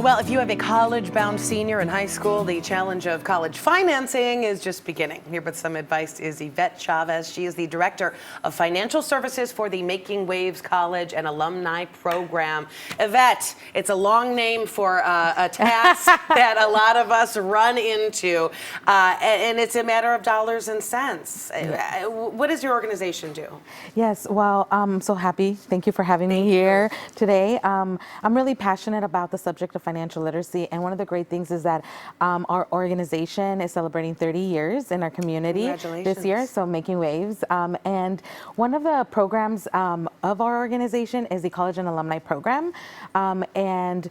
Well, if you have a college-bound senior in high school, the challenge of college financing is just beginning. Here with some advice is Ivette Chavez. She is the Director of Financial Services for the Making Waves College and Alumni Program. Yvette, it's a long name for a task that a lot of us run into, and it's a matter of dollars and cents. Yeah. What does your organization do? Yes, well, I'm so happy. Thank you for having me here today. I'm really passionate about the subject of financial literacy, and one of the great things is that our organization is celebrating 30 years in our community this year, so Making Waves. And one of the programs of our organization is the College and Alumni Program. And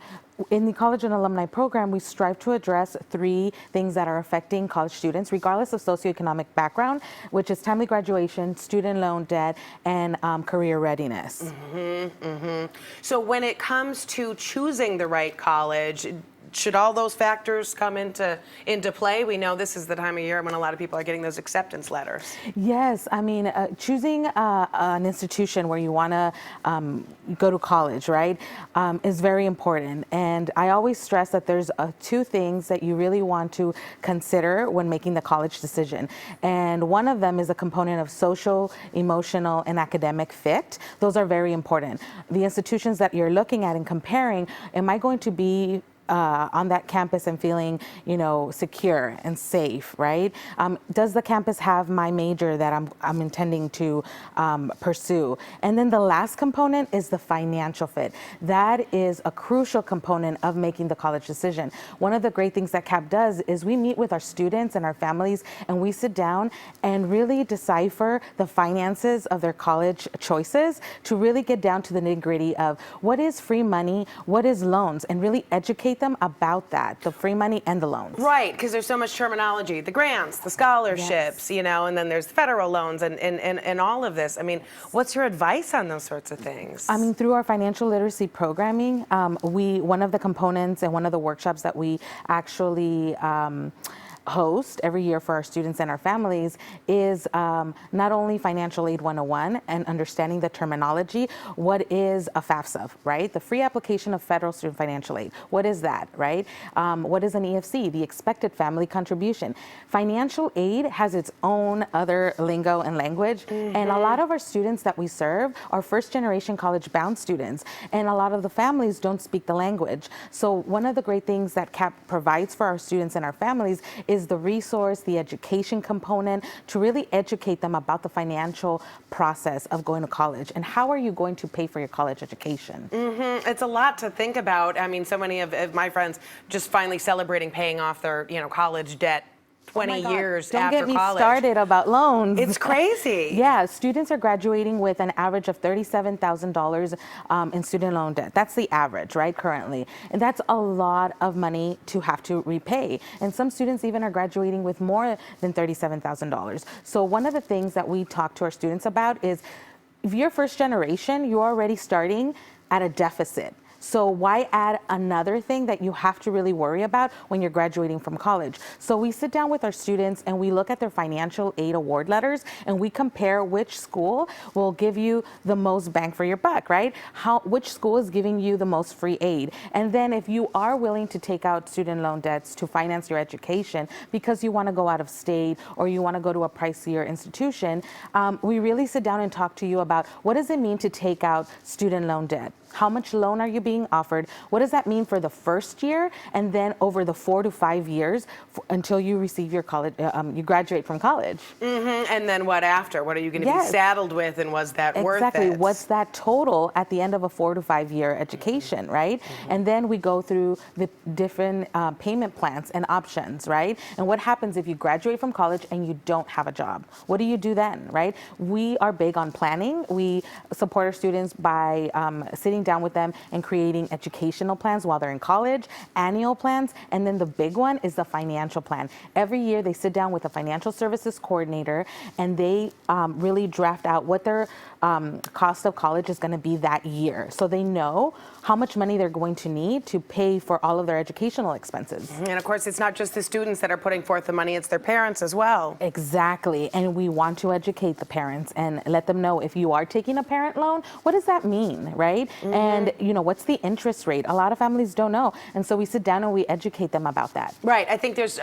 in the College and Alumni Program, we strive to address three things that are affecting college students, regardless of socioeconomic background, which is timely graduation, student loan debt, and career readiness. So when it comes to choosing the right college, should all those factors come into play? We know this is the time of year when a lot of people are getting those acceptance letters. Yes, I mean, choosing an institution where you want to go to college, right, is very important. And I always stress that there's two things that you really want to consider when making the college decision. And one of them is a component of social, emotional, and academic fit. Those are very important. The institutions that you're looking at and comparing, am I going to be on that campus and feeling, secure and safe, right? Does the campus have my major that I'm intending to pursue? And then the last component is the financial fit. That is a crucial component of making the college decision. One of the great things that CAP does is we meet with our students and our families, and we sit down and really decipher the finances of their college choices to really get down to the nitty-gritty of what is free money, what is loans, and really educate them about that, the free money and the loans. Right, because there's so much terminology, the grants, the scholarships, and then there's federal loans and all of this. I mean, what's your advice on those sorts of things? I mean, through our financial literacy programming, one of the components and one of the workshops that we actually host every year for our students and our families is not only Financial Aid 101 and understanding the terminology. What is a FAFSA, right? The free application of federal student financial aid. What is that, right? What is an EFC? The expected family contribution. Financial aid has its own other lingo and language, and a lot of our students that we serve are first-generation college-bound students, and a lot of the families don't speak the language. So one of the great things that CAP provides for our students and our families is the resource, the education component, to really educate them about the financial process of going to college and how are you going to pay for your college education. It's a lot to think about. I mean, so many of my friends just finally celebrating paying off their college debt 20 years Don't after get me college. started about loans. It's crazy. Yeah, students are graduating with an average of $37,000 in student loan debt. That's the average, right, currently. And that's a lot of money to have to repay. And some students even are graduating with more than $37,000. So one of the things that we talk to our students about is if you're first generation, you're already starting at a deficit. So why add another thing that you have to really worry about when you're graduating from college? So we sit down with our students and we look at their financial aid award letters and we compare which school will give you the most bang for your buck, right? Which school is giving you the most free aid? And then if you are willing to take out student loan debts to finance your education because you want to go out of state or you want to go to a pricier institution, we really sit down and talk to you about what does it mean to take out student loan debt? How much loan are you being offered? What does that mean for the first year? And then over the 4 to 5 years until you receive your college, you graduate from college. And then what after? What are you going to be saddled with, and was that worth it? Exactly. What's that total at the end of a 4 to 5 year education, right? And then we go through the different payment plans and options, right? And what happens if you graduate from college and you don't have a job? What do you do then, right? We are big on planning. We support our students by sitting down with them and creating educational plans while they're in college, annual plans, and then the big one is the financial plan. Every year they sit down with a financial services coordinator and they really draft out what their cost of college is going to be that year. So they know how much money they're going to need to pay for all of their educational expenses. And of course, it's not just the students that are putting forth the money, it's their parents as well. Exactly. And we want to educate the parents and let them know if you are taking a parent loan, what does that mean, right? And what's the interest rate? A lot of families don't know, and so we sit down and we educate them about that. Right. I think there's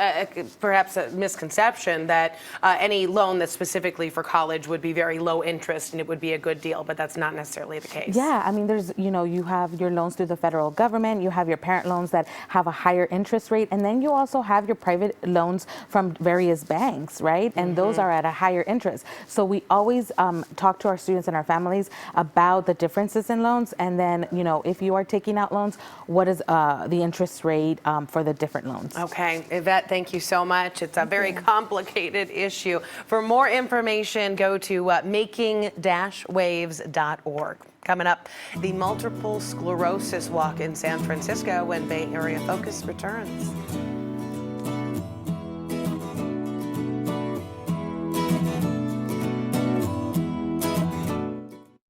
perhaps a misconception that any loan that's specifically for college would be very low interest and it would be a good deal, but that's not necessarily the case. Yeah, I mean, there's, you have your loans through the federal government, you have your parent loans that have a higher interest rate, and then you also have your private loans from various banks, right? And those are at a higher interest. So we always talk to our students and our families about the differences in loans, and then, if you are taking out loans, what is the interest rate for the different loans. Okay, Ivette, thank you so much. It's a very complicated issue. For more information, go to making-waves.org. Coming up, the Multiple Sclerosis Walk in San Francisco when Bay Area Focus returns.